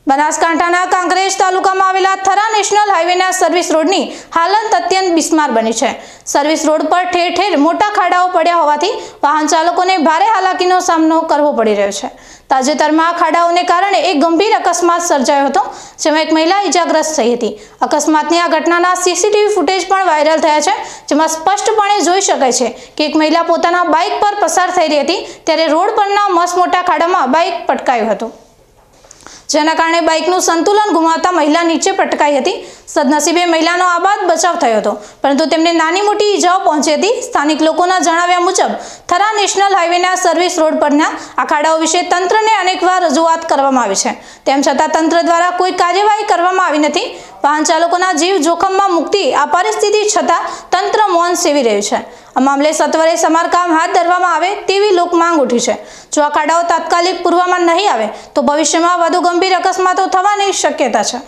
બનાસકાંઠાના કાંકરેજ તાલુકામાં આવેલા થરા નેશનલ હાઈવેના સર્વિસ રોડની હાલત અત્યંત બિસ્માર બની છે। સર્વિસ રોડ પર ઠેર ઠેર મોટા ખાડાઓ પડ્યા હોવાથી વાહન ચાલકોને ભારે હાલાકીનો સામનો કરવો પડી રહ્યો છે। તાજેતરમાં આ ખાડાઓને કારણે એક ગંભીર અકસ્માત સર્જાયો હતો, જેમાં એક મહિલા ઈજાગ્રસ્ત થઈ હતી। અકસ્માતની આ ઘટનાના સીસીટીવી ફૂટેજ પણ વાયરલ થયા છે, જેમાં સ્પષ્ટપણે જોઈ શકાય છે કે એક મહિલા પોતાના બાઇક પર પસાર થઈ રહી હતી ત્યારે રોડ પરના મસમોટા ખાડામાં બાઇક પટકાયું હતું, જેના કારણે બાઇકનું સંતુલન ગુમાવતા મહિલા નીચે પટકાઈ હતી। સદનસીબે મહિલાનો આબાદ બચાવ થયો હતો, પરંતુ તેમને નાની મોટી ઈજાઓ પહોંચી હતી। સ્થાનિક લોકોના જણાવ્યા મુજબ થરા નેશનલ હાઈવેના સર્વિસ રોડ પરના આ ખાડાઓ વિશે તંત્રને અનેકવાર રજૂઆત કરવામાં આવી છે, તેમ છતાં તંત્ર દ્વારા કોઈ કાર્યવાહી કરવામાં આવી નથી। વાહન ચાલકોના જીવ જોખમમાં મૂકતી આ પરિસ્થિતિ છતાં તંત્ર મૌન સેવી રહ્યું છે। આ મામલે સત્વરે સમારકામ હાથ ધરવામાં આવે તેવી લોકમાંગ ઉઠી છે। જો આ ખાડાઓ તાત્કાલિક પૂરવામાં નહીં આવે તો ભવિષ્યમાં વધુ ગંભીર અકસ્માતો થવાની શક્યતા છે।